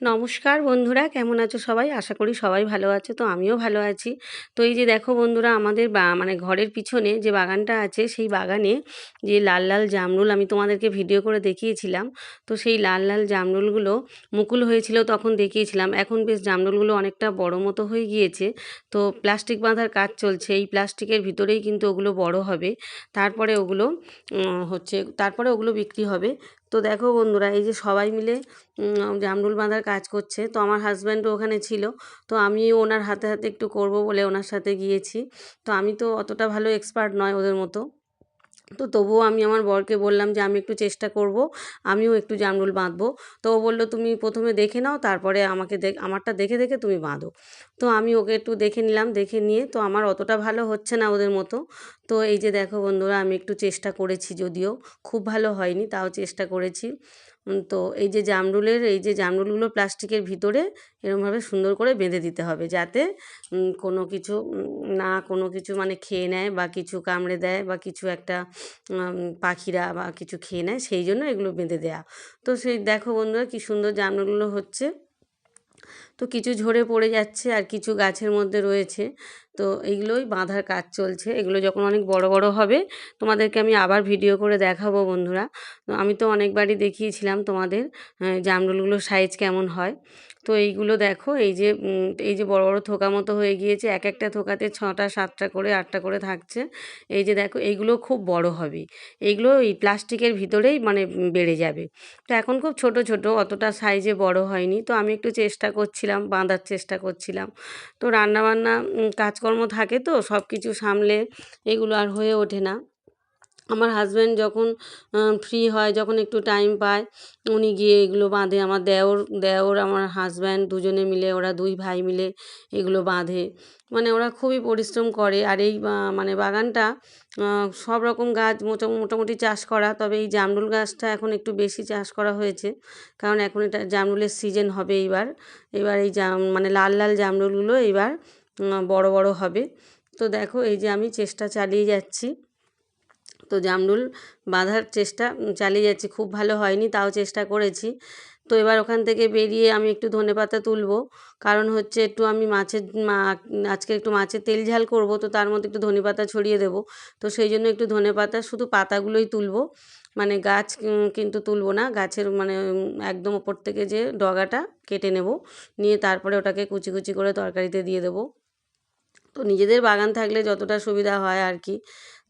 নমস্কার বন্ধুরা, কেমন আছো সবাই? আশা করি সবাই ভালো আছো। তো আমিও ভালো আছি। তো এই যে দেখো বন্ধুরা, আমাদের মানে ঘরের পিছনে যে বাগানটা আছে, সেই বাগানে যে লাল লাল জামরুল আমি তোমাদেরকে ভিডিও করে দেখিয়েছিলাম। তো সেই লাল লাল জামরুলগুলো মুকুল হয়েছিল, তখন দেখিয়েছিলাম। এখন বেশ জামরুলগুলো অনেকটা বড় মতো হয়ে গিয়েছে। তো প্লাস্টিক বাঁধার কাজ চলছে। এই প্লাস্টিকের ভিতরেই কিন্তু ওগুলো বড় হবে। তারপরে ওগুলো তারপরে ওগুলো বিক্রি হবে। তো দেখো বন্ধুরা, এই যে সবাই মিলে জামরুল বাঁধার কাজ করছে। তো আমার হাজব্যান্ডও ওখানে ছিল। তো আমি ওনার হাতে হাতে একটু করব বলে ওনার সাথে গিয়েছি। তো আমি তো অতটা ভালো এক্সপার্ট নয় ওদের মতো। তো তবুও আমি আমার বরকে বললাম যে আমি একটু চেষ্টা করব, আমিও একটু জামরুল বাঁধবো। তো ও বলল, তুমি প্রথমে দেখে নাও, তারপরে আমারটা দেখে দেখে তুমি বাঁধো। তো আমি ওকে একটু দেখে নিলাম, দেখে নিয়ে তো আমার অতটা ভালো হচ্ছে না ওদের মতো। তো এই যে দেখো বন্ধুরা, আমি একটু চেষ্টা করেছি, যদিও খুব ভালো হয়নি, তাও চেষ্টা করেছি। তো এই যে জামরুলগুলো প্লাস্টিকের ভিতরে এরকমভাবে সুন্দর করে বেঁধে দিতে হবে, যাতে কোনো কিছু কোনো কিছু মানে খেয়ে নেয় বা কিছু কামড়ে দেয় বা কিছু একটা পাখিরা বা কিছু খেয়ে নেয়, সেই জন্য এগুলো বেঁধে দেয়া। তো সেই দেখো বন্ধুরা, কি সুন্দর জামরুলগুলো হচ্ছে। তো কিছু ঝরে পড়ে যাচ্ছে আর কিছু গাছের মধ্যে রয়েছে। তো এইগুলোই বাঁধার কাজ চলছে। এগুলো যখন অনেক বড় বড় হবে, তোমাদেরকে আমি আবার ভিডিও করে দেখাবো বন্ধুরা। তো আমি তো অনেকবারই দেখিয়েছিলাম তোমাদের জামরুলগুলোর সাইজ কেমন হয়। তো এইগুলো দেখো, এই যে বড় বড় থোকা মতো হয়ে গিয়েছে, এক একটা থোকাতে 6টা 7টা করে 8টা করে থাকছে। এই যে দেখো, এইগুলো খুব বড় হবে। এইগুলো এই প্লাস্টিকের ভিতরেই মানে বেড়ে যাবে। তো এখন খুব ছোট ছোট, অতটা সাইজে বড় হয়নি। তো আমি একটু চেষ্টা করছিলাম, বাঁধার চেষ্টা করছিলাম। তো রান্নাবান্না কাজকর্ম থাকে, তো সব কিছু সামলে এগুলো আর হয়ে ওঠে না। আমার হাজব্যান্ড যখন ফ্রি হয়, যখন একটু টাইম পায়, উনি গিয়ে এগুলো বাঁধে। আমার দেওর আমার হাজব্যান্ড দুজনে মিলে, ওরা দুই ভাই মিলে এগুলো বাঁধে। মানে ওরা খুবই পরিশ্রম করে। আর এই মানে বাগানটা সব রকম গাছ মোটামুটি চাষ করা, তবে এই জামরুল গাছটা এখন একটু বেশি চাষ করা হয়েছে, কারণ এখন এটা জামরুলের সিজন হবে এইবার। এবার এই মানে লাল লাল জামরুলগুলো এইবার বড় বড় হবে। তো দেখো, এই যে আমি চেষ্টা চালিয়ে যাচ্ছি। তো জামরুল বাঁধার চেষ্টা চালিয়ে যাচ্ছি। খুব ভালো হয়নি, তাও চেষ্টা করেছি। তো এবার ওখান থেকে বেরিয়ে আমি একটু ধনেপাতা তুলবো, কারণ হচ্ছে একটু আমি আজকে একটু মাছের তেল ঝাল করব। তো তার মধ্যে একটু ধনেপাতা ছড়িয়ে দেবো। তো সেই জন্য একটু ধনেপাতা, শুধু পাতাগুলোই তুলবো, মানে গাছ কিন্তু তুলবো না। গাছের মানে একদম ওপর থেকে যে ডগাটা কেটে নেব, নিয়ে তারপরে ওটাকে কুচি কুচি করে তরকারিতে দিয়ে দেবো। তো নিজেদের বাগান থাকলে যতটা সুবিধা হয় আর কি।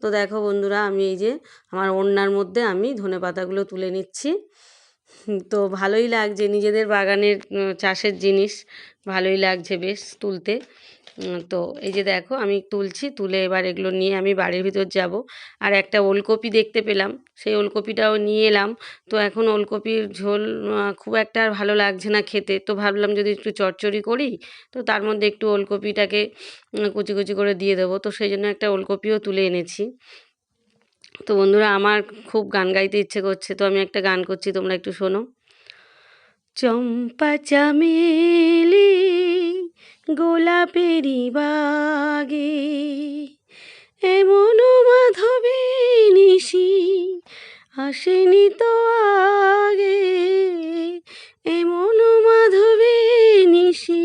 তো দেখো বন্ধুরা, আমি এই যে আমার ওড়নার মধ্যে আমি ধনেপাতাগুলো তুলে নিচ্ছি। তো ভালোই লাগছে, নিজেদের বাগানের চাষের জিনিস ভালোই লাগছে বেশ তুলতে। তো এই যে দেখো, আমি তুলছি, তুলে এবার এগুলো নিয়ে আমি বাড়ির ভিতর যাব। আর একটা ওলকপি দেখতে পেলাম, সেই ওলকপিটাও নিয়ে এলাম। তো এখন ওলকপির ঝোল খুব একটা আর ভালো লাগছে না খেতে। তো ভাবলাম যদি একটু চচ্চড়ি করি, তো তার মধ্যে একটু ওলকপিটাকে কুচি কুচি করে দিয়ে দেবো। তো সেই জন্য একটা ওলকপিও তুলে এনেছি। তো বন্ধুরা, আমার খুব গান গাইতে ইচ্ছে করছে, তো আমি একটা গান করছি, তোমরা একটু শোনো। চম্পা চামেলি গোলাপেরি বাগে, এমন মাধবী নিশি আসেনি তো আগে, এমন মাধবী নিশি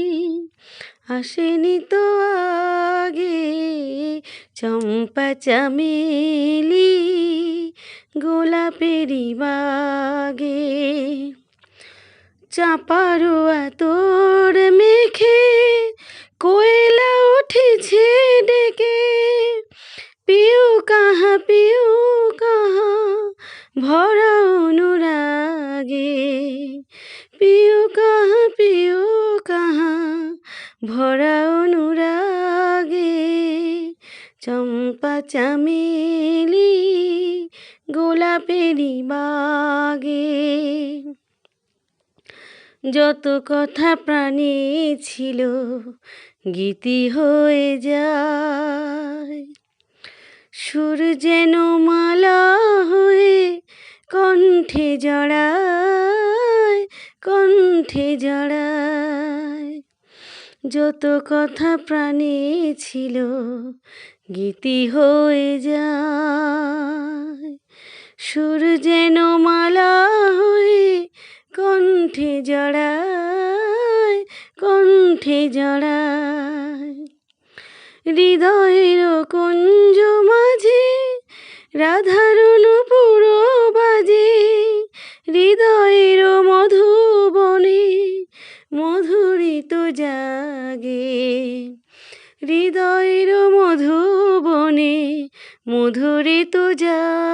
আসেনি তো আগে, চম্পা চামেলি গোলাপেরি বাগে, চাপারোয়া তোর মেখে কোয়েলা উঠেছে ডেকে, পিউ কাহা ভরা অনুরাগে, পিউ কাহা ভরা অনুরাগে, চম্পা চামেলি গোলাপেরি বাগে। যত কথা প্রাণে ছিল গীতি হয়ে যায়, সুর যেন মালা হয়ে কণ্ঠে জড়ায়, কণ্ঠে জড়ায়। যত কথা প্রাণে ছিল গীতি হয়ে যায়, সুর যেন মালা হয়ে কণ্ঠে জড়ায়, কণ্ঠে জড়ায়। হৃদয়ের কুঞ্জ মাঝে রাধার নূপুর বাজে, হৃদয়ের মধুবনে মধুরিত জাগে, হৃদয়ের মধুবনে মধুরিত জাগে।